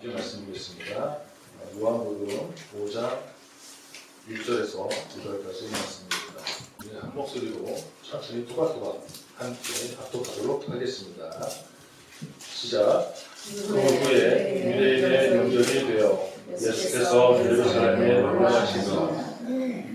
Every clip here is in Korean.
함께 말씀드리겠습니다. 요한복음 5장 1절에서 9절까지 말씀드립니다. 우리 한 목소리로 천천히 토박토박 함께 합독하도록 하겠습니다. 시작. 그 후에 유대인의 명절이 되어 예수께서 예루살렘에 올라가시며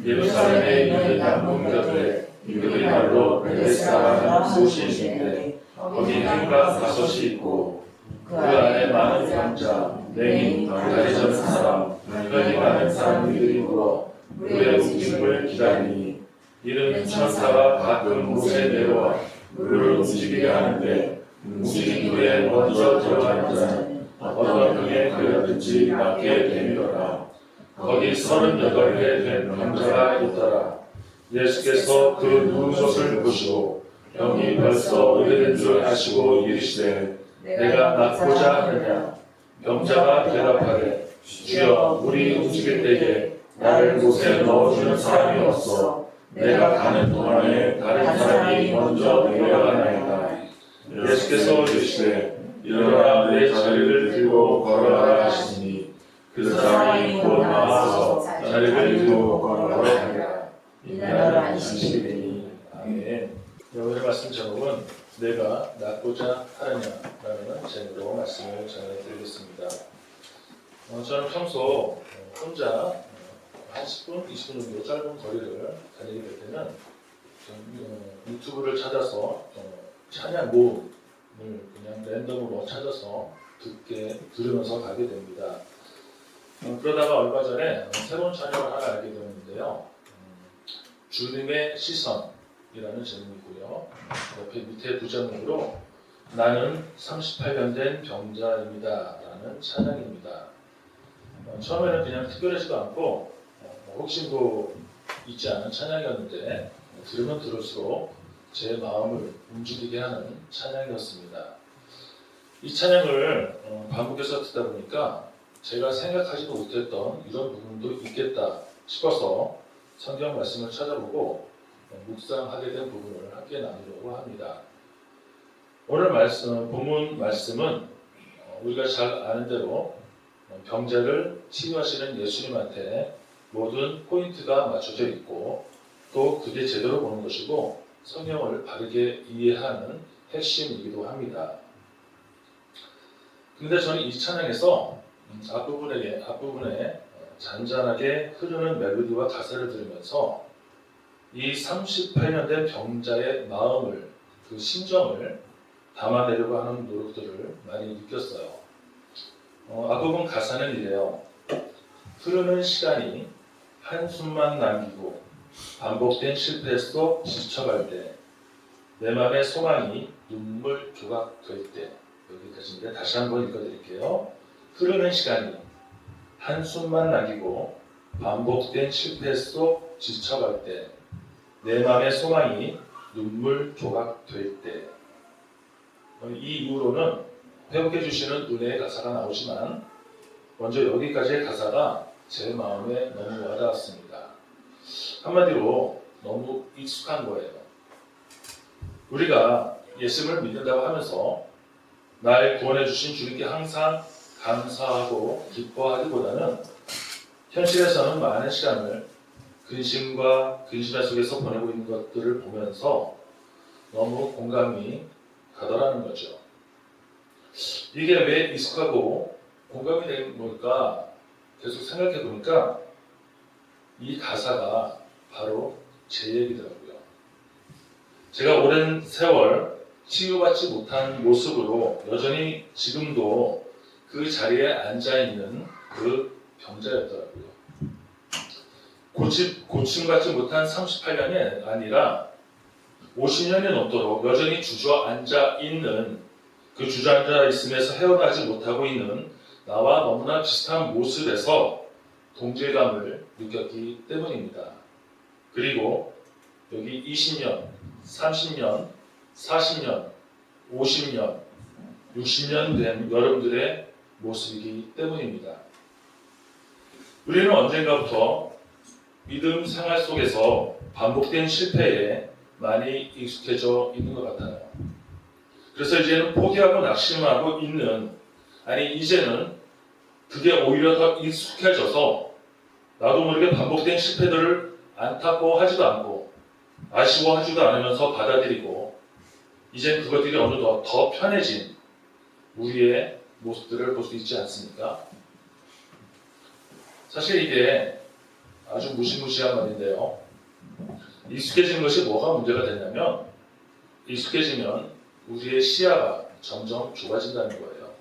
예루살렘에 있는 양문교회 유대인 말로 베데스다라는 곳이 있는데 거기 행각 5이 있고 그 안에 많은 병자, 맹인, 다리 저는 사람, 혈이 많은 사람들이 누워 물의 움직임을 기다리니 이는 천사가 가끔 못에 내려와 물을 움직이게 하는데 움직인 후에 먼저 들어가는 자는 어떤 병에 걸렸든지 낫게 되미로라. 거기 38회 된 병자가 있더라. 예수께서 그 누운 것을 보시고 병이 벌써 오래된 줄 아시고 이르시되 내가 낫고자 하느냐. 병자가 대답하되 주여 물이 움직일 때에 나를 못에 넣어주는 사람이 없어 내가 가는 동안에 다른 사람이 먼저 내려가나이다. 예수께서 이르시되 일어나 내 자리를 들고 걸어가라 하시니 그 사람이 곧 나와서 자리를 들고 걸어가니라. 이 나라를 안식이 되니. 아멘. 오늘의 말씀 제목은 내가 낫고자 하느냐라는 제목으로 말씀을 전해드리겠습니다. 저는 평소 혼자 한 10분, 20분 정도 짧은 거리를 다니게 될 때는 유튜브를 찾아서 찬양 모음을 그냥 랜덤으로 찾아서 들으면서 가게 됩니다. 그러다가 얼마 전에 새로운 찬양을 하나 알게 되었는데요. 주님의 시선이라는 제목이고요. 옆에 밑에 부제목으로 나는 38년 된 병자입니다 라는 찬양입니다. 처음에는 그냥 특별하지도 않고 혹시도 있지 않은 찬양이었는데 들으면 들을수록 제 마음을 움직이게 하는 찬양이었습니다. 이 찬양을 반복해서 듣다 보니까 제가 생각하지도 못했던 이런 부분도 있겠다 싶어서 성경 말씀을 찾아보고 묵상하게 된 부분을 함께 나누려고 합니다. 오늘 본문 말씀은 우리가 잘 아는 대로 병자를 치유하시는 예수님한테 모든 포인트가 맞춰져 있고 또 그게 제대로 보는 것이고 성경을 바르게 이해하는 핵심이기도 합니다. 근데 저는 이 찬양에서 앞부분에 잔잔하게 흐르는 멜로디와 가사를 들으면서 이 38년 된 병자의 마음을, 그 심정을 담아내려고 하는 노력들을 많이 느꼈어요. 앞부분 가사는 이래요. 흐르는 시간이 한숨만 남기고 반복된 실패 속 지쳐갈 때 내 맘의 소망이 눈물 조각 될 때 여기까지인데 다시 한번 읽어드릴게요. 흐르는 시간이 한숨만 남기고 반복된 실패 속 지쳐갈 때 내 맘의 소망이 눈물 조각 될 때 이 이후로는 회복해 주시는 은혜의 가사가 나오지만 먼저 여기까지의 가사가 제 마음에 너무 와닿았습니다. 한마디로 너무 익숙한 거예요. 우리가 예수님을 믿는다고 하면서 날 구원해 주신 주님께 항상 감사하고 기뻐하기보다는 현실에서는 많은 시간을 근심과 근심의 속에서 보내고 있는 것들을 보면서 너무 공감이 가더라는 거죠. 이게 왜 익숙하고 공감이 되는 걸까 계속 생각해 보니까 이 가사가 바로 제 얘기더라고요. 제가 오랜 세월 치유받지 못한 모습으로 여전히 지금도 그 자리에 앉아있는 그 병자였더라고요. 고침받지 못한 38년이 아니라 50년이 넘도록 여전히 주저앉아 있는 그 주저앉아 있음에서 헤어나지 못하고 있는 나와 너무나 비슷한 모습에서 동질감을 느꼈기 때문입니다. 그리고 여기 20년, 30년, 40년, 50년, 60년 된 여러분들의 모습이기 때문입니다. 우리는 언젠가부터 믿음 생활 속에서 반복된 실패에 많이 익숙해져 있는 것 같아요. 그래서 이제는 포기하고 낙심하고 있는, 이제는 그게 오히려 더 익숙해져서 나도 모르게 반복된 실패들을 안타까워하지도 않고 아쉬워하지도 않으면서 받아들이고 이젠 그것들이 어느덧 더 편해진 우리의 모습들을 볼 수 있지 않습니까? 사실 이게 아주 무시무시한 말인데요. 익숙해지는 것이 뭐가 문제가 되냐면 익숙해지면 우리의 시야가 점점 좁아진다는 거예요.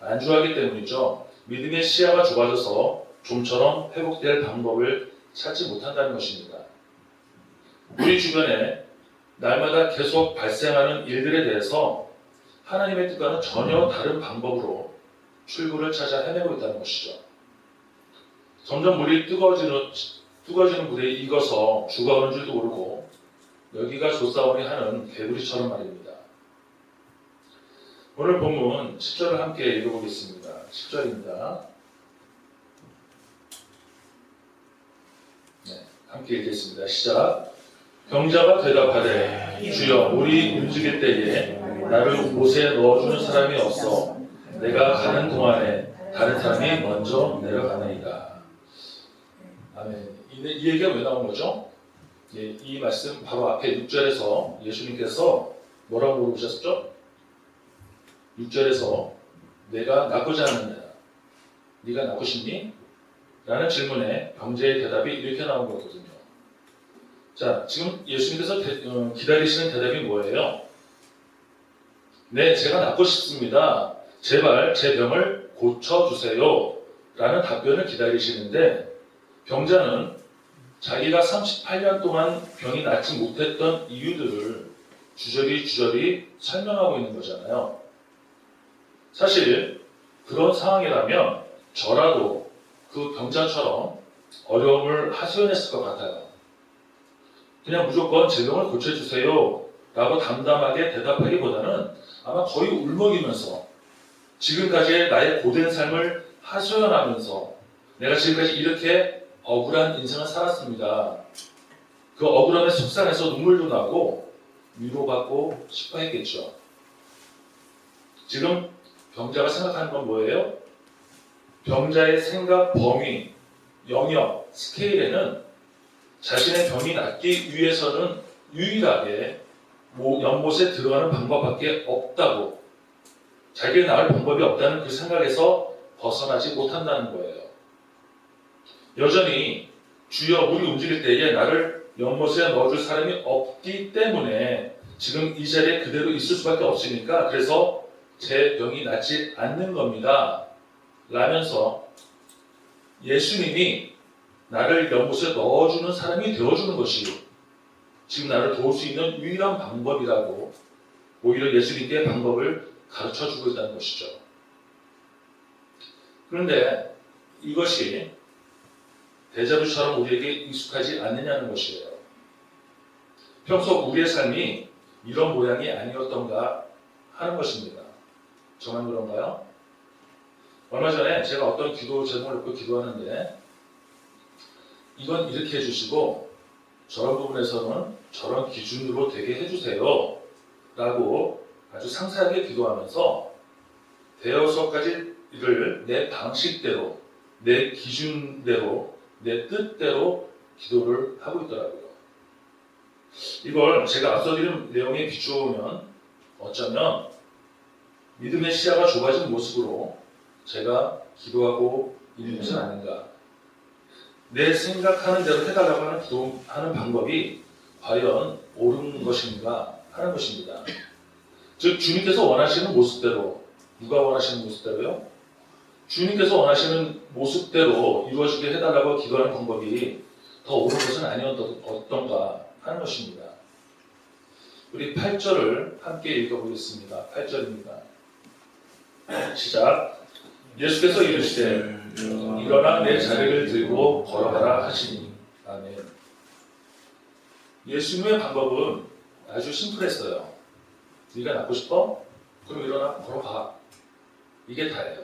안주하기 때문이죠. 믿음의 시야가 좁아져서 좀처럼 회복될 방법을 찾지 못한다는 것입니다. 우리 주변에 날마다 계속 발생하는 일들에 대해서 하나님의 뜻과는 전혀 다른 방법으로 출구를 찾아 헤매고 있다는 것이죠. 점점 물이 뜨거워지는 물에 익어서 죽어오는 줄도 모르고 여기가 조사오니 하는 개구리처럼 말입니다. 오늘 본문 10절을 함께 읽어보겠습니다. 10절입니다. 함께 읽겠습니다. 시작. 병자가 대답하되 주여 물이 움직일 때에 나를 못에 넣어주는 사람이 없어 내가 가는 동안에 다른 사람이 먼저 내려가나이다. 아멘. 이 얘기가 왜 나온 거죠? 이 말씀 바로 앞에 6절에서 예수님께서 뭐라고 물어보셨죠? 6절에서 내가 나쁘지 않느냐? 네가 나쁘시니? 라는 질문에 병자의 대답이 이렇게 나온 거거든요. 자, 지금 예수님께서 기다리시는 대답이 뭐예요? 네, 제가 낫고 싶습니다. 제발 제 병을 고쳐주세요. 라는 답변을 기다리시는데 병자는 자기가 38년 동안 병이 낫지 못했던 이유들을 주저리 설명하고 있는 거잖아요. 사실 그런 상황이라면 저라도 그 병자처럼 어려움을 하소연했을 것 같아요. 그냥 무조건 제 병을 고쳐주세요 라고 담담하게 대답하기보다는 아마 거의 울먹이면서 지금까지의 나의 고된 삶을 하소연하면서 내가 지금까지 이렇게 억울한 인생을 살았습니다. 그 억울함에 속상해서 눈물도 나고 위로받고 싶어 했겠죠. 지금 병자가 생각하는 건 뭐예요? 병자의 생각 범위, 영역, 스케일에는 자신의 병이 낫기 위해서는 유일하게 연못에 들어가는 방법밖에 없다고, 자기가 나을 방법이 없다는 그 생각에서 벗어나지 못한다는 거예요. 여전히 주여 물이 움직일 때에 나를 연못에 넣어줄 사람이 없기 때문에 지금 이 자리에 그대로 있을 수밖에 없으니까 그래서 제 병이 낫지 않는 겁니다. 라면서 예수님이 나를 연못에 넣어주는 사람이 되어주는 것이 지금 나를 도울 수 있는 유일한 방법이라고 오히려 예수님께 방법을 가르쳐주고 있다는 것이죠. 그런데 이것이 데자뷰처럼 우리에게 익숙하지 않느냐는 것이에요. 평소 우리의 삶이 이런 모양이 아니었던가 하는 것입니다. 저만 그런가요? 얼마 전에 제가 어떤 기도 제목을 놓고 기도하는데 이건 이렇게 해주시고 저런 부분에서는 저런 기준으로 되게 해주세요 라고 아주 상세하게 기도하면서 대여섯 가지를 내 방식대로, 내 기준대로, 내 뜻대로 기도를 하고 있더라고요. 이걸 제가 앞서 드린 내용에 비추어보면 어쩌면 믿음의 시야가 좁아진 모습으로 제가 기도하고 있는 것은 아닌가. 내 생각하는 대로 해달라고 하는 기도하는 방법이 과연 옳은 것인가 하는 것입니다. 즉 주님께서 원하시는 모습대로, 누가 원하시는 모습대로요? 주님께서 원하시는 모습대로 이루어지게 해달라고 기도하는 방법이 더 옳은 것은 아니었던가 하는 것입니다. 우리 8절을 함께 읽어보겠습니다. 8절입니다. 시작. 예수께서 이르시되 일어나 내 자리를 들고 걸어가라 하시니. 아멘. 예수님의 방법은 아주 심플했어요. 네가 낫고 싶어? 그럼 일어나 걸어가. 이게 다예요.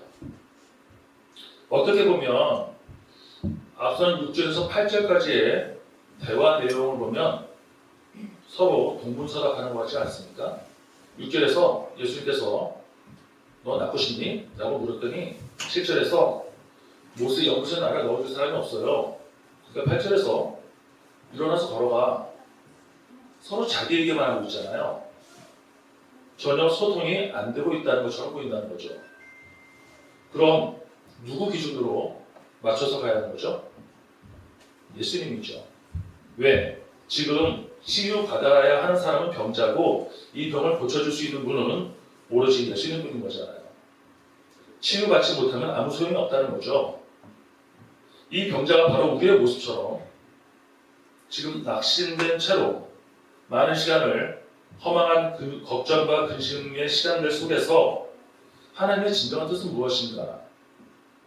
어떻게 보면 앞선 6절에서 8절까지의 대화 내용을 보면 서로 동분서답하는 것 같지 않습니까? 6절에서 예수님께서 너 낫고 싶니? 라고 물었더니 7절에서 모세 연못에 나를 넣어줄 사람이 없어요. 그러니까 8절에서 일어나서 걸어가. 서로 자기 얘기만 하고 있잖아요. 전혀 소통이 안 되고 있다는 것처럼 보인다는 거죠. 그럼 누구 기준으로 맞춰서 가야 하는 거죠? 예수님이죠. 왜? 지금 치유받아야 하는 사람은 병자고 이 병을 고쳐줄 수 있는 분은 오로지 예수님뿐인 거잖아요. 치유받지 못하면 아무 소용이 없다는 거죠. 이 병자가 바로 우리의 모습처럼 지금 낙심된 채로 많은 시간을 허망한 그 걱정과 근심의 시간들 속에서 하나님의 진정한 뜻은 무엇인가?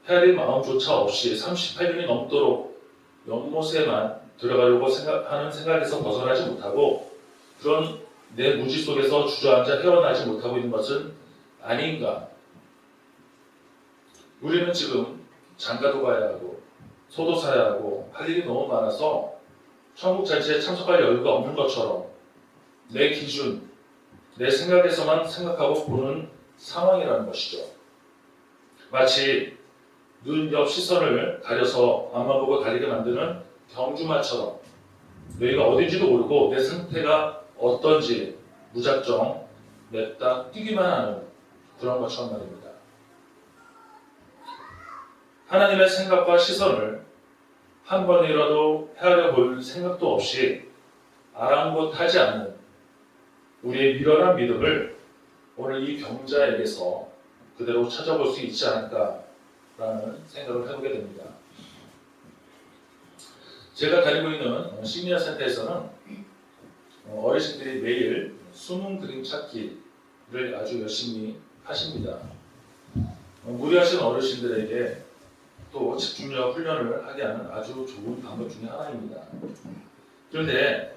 헤아릴 마음조차 없이 38년이 넘도록 연못에만 들어가려고 하는 생각에서 벗어나지 못하고 그런 내 무지 속에서 주저앉아 헤어나지 못하고 있는 것은 아닌가? 우리는 지금 장가도 가야 하고 소도 사야 하고 할 일이 너무 많아서 천국 잔치에 참석할 여유가 없는 것처럼 내 기준, 내 생각에서만 생각하고 보는 상황이라는 것이죠. 마치 눈 옆 시선을 가려서 앞만 보고 달리게 만드는 경주마처럼 너희가 어딘지도 모르고 내 상태가 어떤지 무작정 냅다 뛰기만 하는 그런 것처럼 말입니다. 하나님의 생각과 시선을 한 번이라도 헤아려 볼 생각도 없이 아랑곳하지 않는 우리의 미련한 믿음을 오늘 이 병자에게서 그대로 찾아볼 수 있지 않을까라는 생각을 해보게 됩니다. 제가 다니고 있는 시니어 센터에서는 어르신들이 매일 숨은 그림 찾기를 아주 열심히 하십니다. 무리하신 어르신들에게 또 집중력 훈련을 하게 하는 아주 좋은 방법 중에 하나입니다. 그런데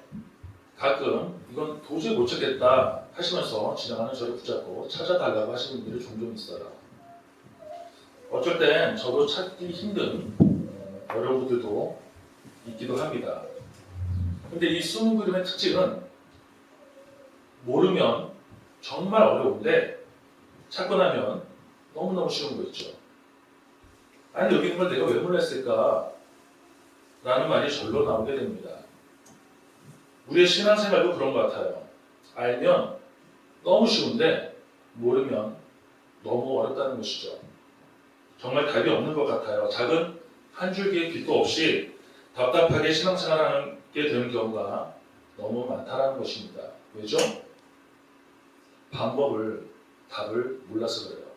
가끔 이건 도저히 못 찾겠다 하시면서 지나가는 저를 붙잡고 찾아달라고 하시는 분들이 종종 있어요. 어쩔 땐 저도 찾기 힘든 어려운 분들도 있기도 합니다. 근데 이 숨은 그림의 특징은 모르면 정말 어려운데 찾고 나면 너무너무 쉬운 거 있죠. 아니 여기 있는 걸 내가 왜 몰랐을까? 라는 말이 절로 나오게 됩니다. 우리의 신앙생활도 그런 것 같아요. 알면 너무 쉬운데 모르면 너무 어렵다는 것이죠. 정말 답이 없는 것 같아요. 작은 한 줄기의 빛도 없이 답답하게 신앙생활하게 되는 경우가 너무 많다는 것입니다. 왜죠? 답을 몰라서 그래요.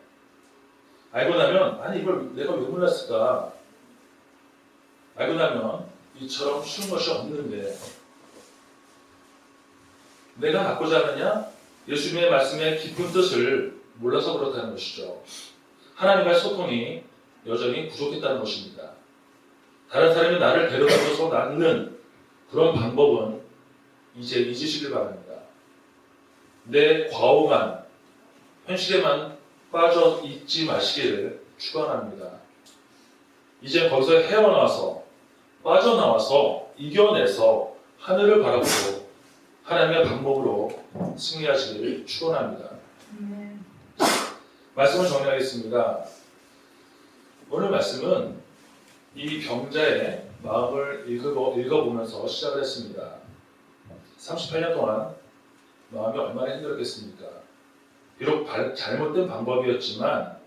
알고 나면 아니 이걸 내가 왜 몰랐을까? 알고 나면 이처럼 쉬운 것이 없는데 내가 갖고자 하느냐? 예수님의 말씀의 깊은 뜻을 몰라서 그렇다는 것이죠. 하나님과의 소통이 여전히 부족했다는 것입니다. 다른 사람이 나를 데려다줘서 낳는 그런 방법은 이제 잊으시길 바랍니다. 내 과오만, 현실에만 빠져 있지 마시기를 축원합니다. 이제 거기서 헤어나와서 빠져나와서 이겨내서 하늘을 바라보고 하나님의 방법으로 승리하시기를 축원합니다. 말씀을 정리하겠습니다. 오늘 말씀은 이 병자의 마음을 읽어보면서 시작을 했습니다. 38년 동안 마음이 얼마나 힘들었겠습니까? 비록 잘못된 방법이었지만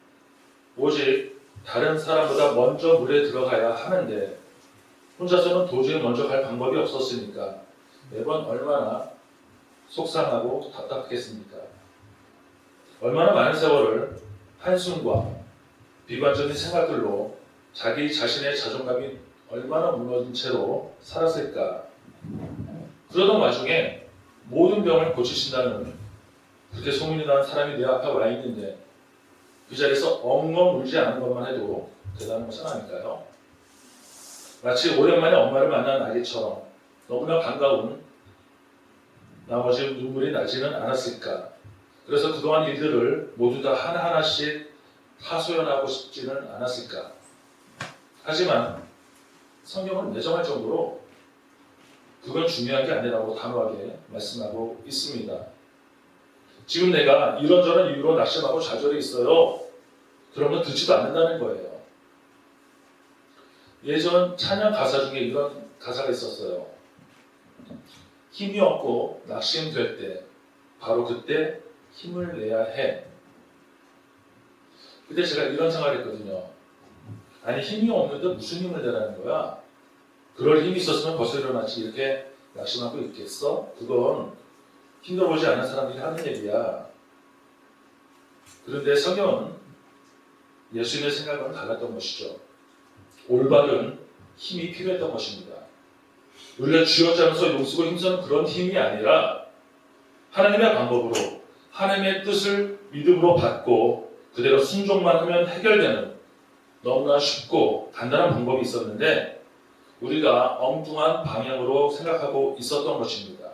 오직 다른 사람보다 먼저 물에 들어가야 하는데 혼자서는 도저히 먼저 갈 방법이 없었으니까 매번 얼마나 속상하고 답답했겠습니까? 얼마나 많은 세월을 한숨과 비관적인 생각들로 자기 자신의 자존감이 얼마나 무너진 채로 살았을까? 그러던 와중에 모든 병을 고치신다는 그렇게 소문이 난 사람이 내 앞에 와 있는데 그 자리에서 엉엉 울지 않은 것만 해도 대단한 것은 아닐까요? 마치 오랜만에 엄마를 만난 아기처럼 너무나 반가운 나머지 눈물이 나지는 않았을까? 그래서 그동안 일들을 모두 다 하나하나씩 하소연하고 싶지는 않았을까? 하지만 성경은 매정할 정도로 그건 중요한 게 아니라고 단호하게 말씀하고 있습니다. 지금 내가 이런저런 이유로 낙심하고 좌절해 있어요. 그러면 듣지도 않는다는 거예요. 예전 찬양 가사 중에 이런 가사가 있었어요. 힘이 없고 낙심될 때 바로 그때 힘을 내야 해. 그때 제가 이런 생각을 했거든요. 아니 힘이 없는데 무슨 힘을 내라는 거야? 그럴 힘이 있었으면 벌써 일어났지. 이렇게 낙심하고 있겠어? 그건 힘들어보지 않은 사람들이 하는 얘기야. 그런데 성경은 예수님의 생각과는 달랐던 것이죠. 올바른 힘이 필요했던 것입니다. 우리가 쥐어짜면서 용쓰고 힘쓰는 그런 힘이 아니라 하나님의 방법으로 하나님의 뜻을 믿음으로 받고 그대로 순종만 하면 해결되는 너무나 쉽고 간단한 방법이 있었는데 우리가 엉뚱한 방향으로 생각하고 있었던 것입니다.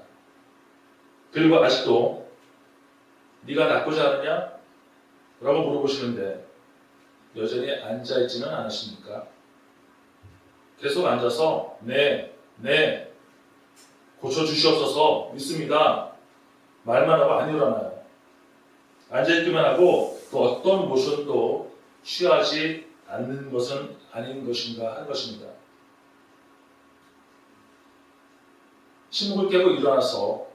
그리고 아직도 네가 낫고자 하느냐? 라고 물어보시는데 여전히 앉아있지는 않으십니까? 계속 앉아서 네 고쳐주시옵소서 믿습니다 말만 하고 안 일어나요. 앉아있기만 하고 또 어떤 모션도 취하지 않는 것은 아닌 것인가 하는 것입니다. 침묵을 깨고 일어나서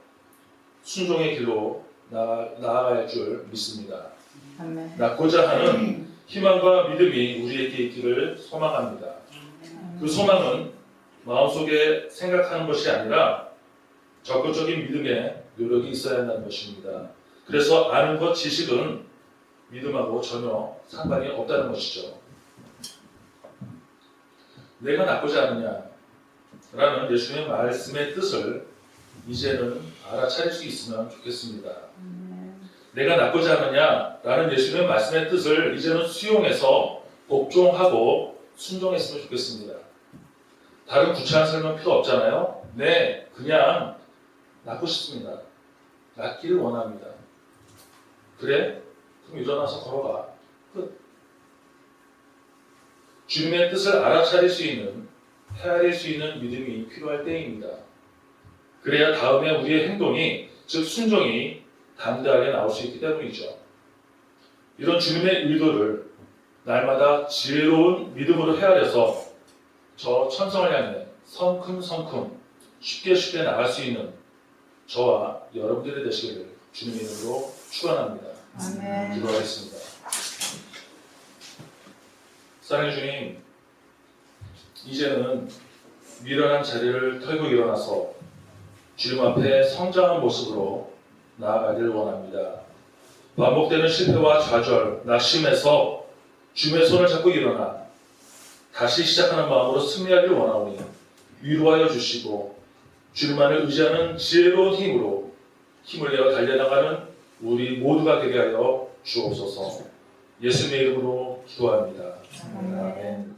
순종의 길로 나아갈 줄 믿습니다. 아멘. 낫고자 하는 희망과 믿음이 우리에게 있기를 소망합니다. 그 소망은 마음속에 생각하는 것이 아니라 적극적인 믿음의 노력이 있어야 한다는 것입니다. 그래서 아는 것, 지식은 믿음하고 전혀 상관이 없다는 것이죠. 내가 낫고자 하느냐? 라는 예수님의 말씀의 뜻을 이제는 알아차릴 수 있으면 좋겠습니다. 내가 낫고자 하느냐? 라는 예수님의 말씀의 뜻을 이제는 수용해서 복종하고 순종했으면 좋겠습니다. 다른 구체한 설명 필요 없잖아요. 네, 그냥 낫고 싶습니다. 낫기를 원합니다. 그래? 그럼 일어나서 걸어가. 끝. 주님의 뜻을 알아차릴 수 있는, 헤아릴 수 있는 믿음이 필요할 때입니다. 그래야 다음에 우리의 행동이, 즉 순종이 담대하게 나올 수 있기 때문이죠. 이런 주님의 의도를 날마다 지혜로운 믿음으로 헤아려서 저 천성을 향해 성큼성큼 쉽게 나갈 수 있는 저와 여러분들이 되시기를 주님의 이름으로 축원합니다. 아멘. 기도하겠습니다. 사랑의 주님, 이제는 미련한 자리를 털고 일어나서 주님 앞에 성장한 모습으로 나아가길 원합니다. 반복되는 실패와 좌절, 낙심에서 주님의 손을 잡고 일어나 다시 시작하는 마음으로 승리하길 원하오니 위로하여 주시고 주님만을 의지하는 지혜로운 힘으로 힘을 내어 달려나가는 우리 모두가 되게 하여 주옵소서. 예수님의 이름으로 기도합니다. 아멘.